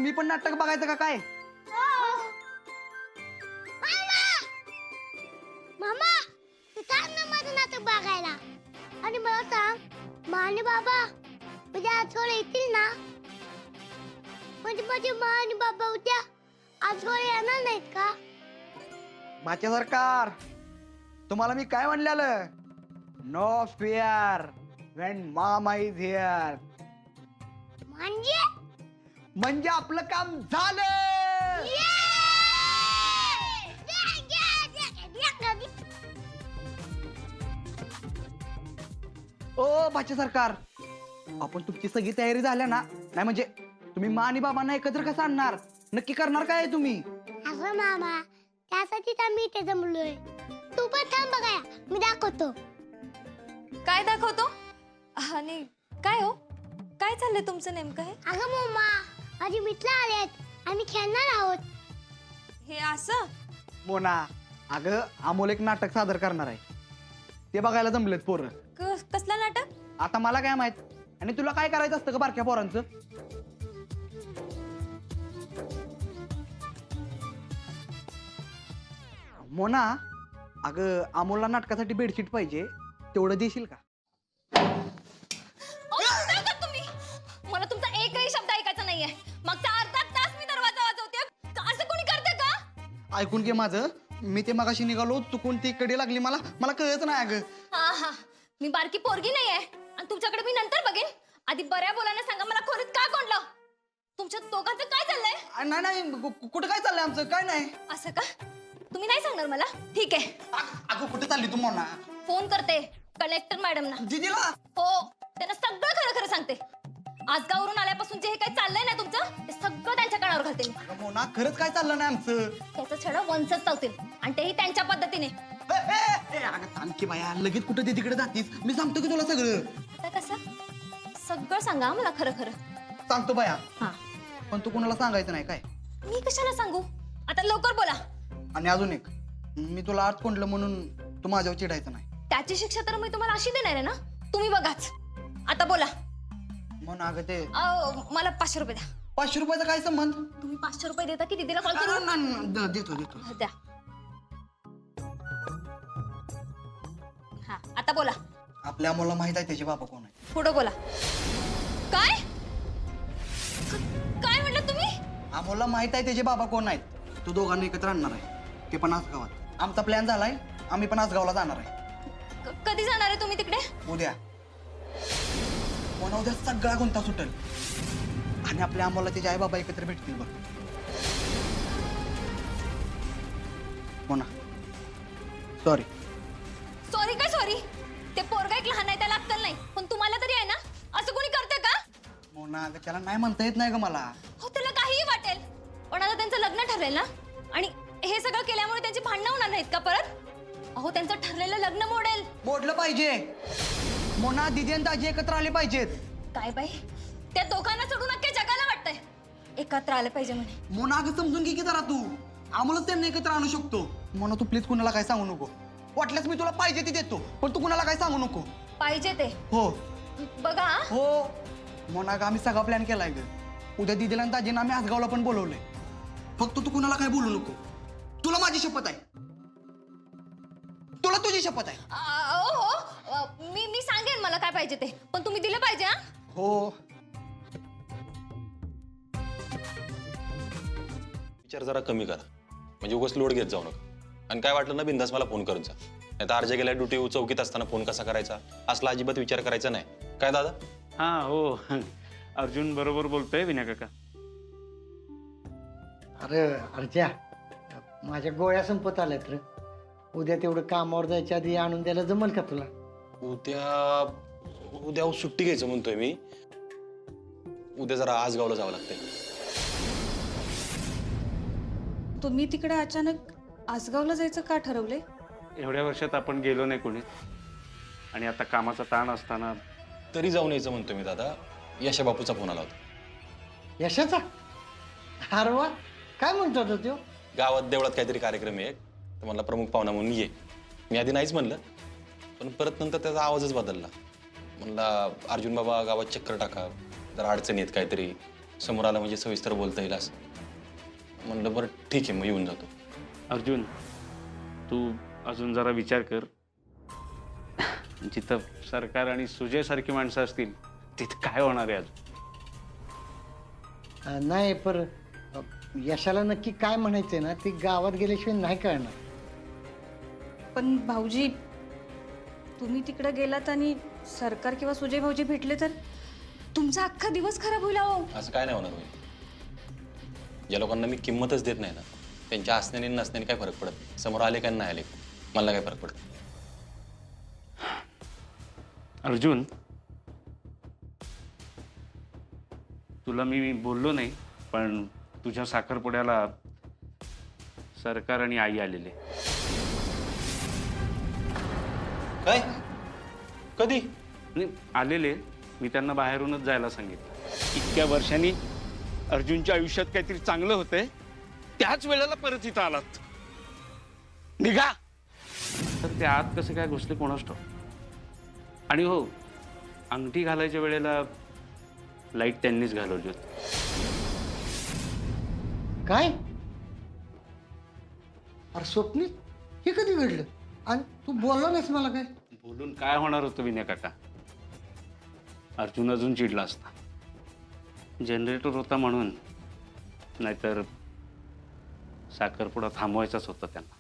मी पण नाटक बघायचं का काय? मामा तू थांब ना माझं नाटक बघायला. आणि मला सांग माने बाबा उद्या आजोळे येतील ना? म्हणजे माझे माने बाबा उद्या आजोळे येणार नाहीत का? माझे सरकार, तुम्हाला मी काय म्हणलेलं? नो फिअर व्हेन मामा इज हिअर. म्हणजे आपलं काम झालं. ओ बाचे सरकार, आपण तुमची सगळी तयारी झाल्या ना? नाही म्हणजे तुम्ही मा आणि बाबांना एकत्र कसं आणणार? नक्की करणार काय आहे तुम्ही? अगं मामा त्यासाठी तर मी इथे जमलोय. तू पण थांब बघा, मी दाखवतो. काय दाखवतो? आणि काय हो, काय चाललंय तुमचं नेमकं? हे अगं मम्मा माझे मित्र आलेत आणि खेळणार आहोत. हे असं? मोना, अगं अमोल एक नाटक सादर करणार आहे, ते बघायला जमलेत पोरं. कसलं नाटक? आता मला काय माहित, आणि तुला काय करायचं असतं का बारक्या पोरांचं? मोना, अगं अमोलला नाटकासाठी बेडशीट पाहिजे, तेवढं देशील का? तुम्ही मला तुमचा एकही शब्द ऐकायचा नाहीये. मागचा अर्धा तास मी दरवाजा वाजवते, असं कोणी करते का? ऐकून घे माझं, मी ते मगाशी निघालो, चुकून ती कडे लागली, मला कळत नाही. अगं हा, मी बारकी पोरगी नाहीये आणि तुमच्याकडे मी नंतर बघेन. आधी बऱ्या बोलाने सांगा मला खोलीत का कोंडलं? तुमच्या दोघांचं काय चाललंय? नाही कुठं काय चाललंय आमचं? काय नाही. असं का? तुम्ही नाही सांगणार मला? ठीक आहे, अगं कुठे चालली तू मोना? फोन करते कलेक्टर मॅडमना. दीदीला? हो, त्यांना सगळं खरं खरं सांगते. आजगावरून आल्यापासून जे हे काही चाललंय ना तुमचं, ते सगळं त्यांच्या कानावर घालते मी. अगं मोना, खरंच काय चाललं नाही आमचं. त्याचं छडं वंचच चावतील आणि तेही त्यांच्या पद्धतीने. अगं थांब की बाया, लगेच कुठं ते तिकडे जातीस? मी सांगतो की तुला सगळं. आता कसं? सगळं सांगा मला खरं खरं. सांगतो बाया, हा. पण तू कुणाला सांगायचं नाही काय? मी कशाला सांगू? आता लवकर बोला. आणि अजून एक, मी तुला आत कोंडलं म्हणून तू माझ्यावर चिडायचं नाही. त्याची शिक्षा तर मी तुम्हाला अशी देणार आहे ना, तुम्ही बघाच. आता बोला. म्हणून अगं ते मला 500 रुपये द्या. 500 रुपयाचा काय संबंध? तुम्ही 500 रुपये देता की दीदीला कॉल करू? देतो. द्या. हा, आता बोला. आपल्या मुला माहित आहे त्याचे बाबा कोण आहे. पुढे बोला. काय काय म्हटलं तुम्ही? आम्हाला माहित आहे त्याचे बाबा कोण आहेत. तो दोघांना एकत्र आणणार आहे, ते पण आसगावात. आमचा प्लॅन झालाय, आम्ही पण आसगावला जाणार आहे. कधी जाणार आहे तुम्ही तिकडे? उद्या. उद्या सगळा गुंता सुटेल आणि आपल्या आम्हाला त्याचे आई बाबा एकत्र भेटतील बघ. मोना, सॉरी. सॉरी काय सॉरी? ते पोरगा एक लहान आहे, त्याला अक्कल नाही, पण तुम्हाला तरी आहे ना? असं कोणी करते का? मोना, अगं त्याला नाही म्हणता येत नाही ग मला. हो, त्याला काहीही वाटेल, पण आता त्यांचं लग्न ठरलेल ना, आणि हे सगळं केल्यामुळे त्यांची भांडणं होणार नाहीत का परत? अहो, त्यांचं ठरलेलं लग्न मोडलं पाहिजे. मोना, दीदी आणि दाजी एकत्र आले पाहिजेत. काय बाई, त्या दोघांना सोडून अख्ख्या जगाला वाटतंय एकत्र आले पाहिजे म्हणे. मोना, अगं समजून घे की जरा तू. आम्हालाच त्यांना एकत्र आणू शकतो. मोना, तू प्लीज कुणाला काय सांगू नको. वाटल्यास मी तुला पाहिजे ती देतो, पण तू कुणाला काय सांगू नको. पाहिजे ते हो बघा. हो मोना, अगं आम्ही सगळा प्लॅन केलाय ग. उद्या दीदीला आणि दाजींना आम्ही आसगावला पण बोलवलंय. फक्त तू कुणाला काय बोलू नको. तुला माझी शपथ आहे, तुला तुझी शपथ आहे. मी सांगेन मला काय पाहिजे ते, पण तुम्ही दिलं पाहिजे. हा, हो. विचार जरा कमी करा, म्हणजे उगाच लोड घेत जाऊ नका. आणि काय वाटलं ना, बिंदास मला फोन करत जा. नाही तर आरजे गेल्या ड्युटी चौकीत असताना फोन कसा करायचा असला अजिबात विचार करायचा नाही. काय दादा? हा हो, अर्जुन बरोबर बोलतोय विनय काका. अरे अर्जा, माझ्या गोळ्या संपत आल्यात रे. उद्या तेवढं कामावर जायच्या आधी आणून द्यायला जमल का तुला? उद्या सुट्टी घ्यायचं म्हणतोय मी. उद्या जरा आसगावला जावं लागतंय. तुम्ही तिकडे अचानक आसगावला जायचं का ठरवले? एवढ्या वर्षात आपण गेलो नाही कोणी, आणि आता कामाचा ताण असताना तरी जाऊन यायचं म्हणतोय मी दादा. यशा बापूचा फोन आला होता. यशाचा? अरे वा, काय म्हणतो तो त्यो? गावात देवळात काहीतरी कार्यक्रम आहे, तर मला प्रमुख पाहुणा म्हणून ये. मी आधी नाहीच म्हणलं, पण परत नंतर त्याचा आवाजच बदलला. म्हणला अर्जुन बाबा गावात चक्कर टाका, जरा अडचणी आहेत काहीतरी. समोर आलं म्हणजे सविस्तर बोलता येईल असं. म्हणलं बरं ठीक आहे, मग येऊन जातो. अर्जुन, तू अजून जरा विचार कर. जिथं सरकार आणि सुजयसारखी माणसं असतील तिथं काय होणार आहे अजून? नाही पर यशाला नक्की काय म्हणायचंय ना ते गावात गेल्याशिवाय नाही कळणार. पण भाऊजी, तुम्ही तिकडे गेलात आणि सरकार किंवा सुजय भाऊजी भेटले तर तुमचा अख्खा दिवस खराब होईल अहो. असं काय नाही होणार होईल. ज्या लोकांना मी किंमतच देत नाही ना, त्यांच्या असण्याने नसण्याने काय फरक पडत नाही. समोर आले का नाही आले मला काय फरक पडत. अर्जुन, तुला मी बोललो नाही, पण तुझ्या साखरपुड्याला सरकार आणि आई आलेले. काय? कधी? आणि आलेले, मी त्यांना बाहेरूनच जायला सांगितलं. इतक्या वर्षांनी अर्जुनच्या आयुष्यात काहीतरी चांगलं होतंय, त्याच वेळेला परत इथं आलात. निघा. तर ते आत कसे काय घुसले कोणास ठाऊक. आणि हो, अंगठी घालायच्या वेळेला लाईट त्यांनीच घालवली होती. काय अरे स्वप्नील, हे कधी घडलं आणि तू बोलला नाहीस मला काय? बोलून काय होणार होतं विनय काका? अर्जुन अजून चिडला असता. जनरेटर होता म्हणून, नाहीतर साखरपुडा थांबवायचाच होता त्यांना.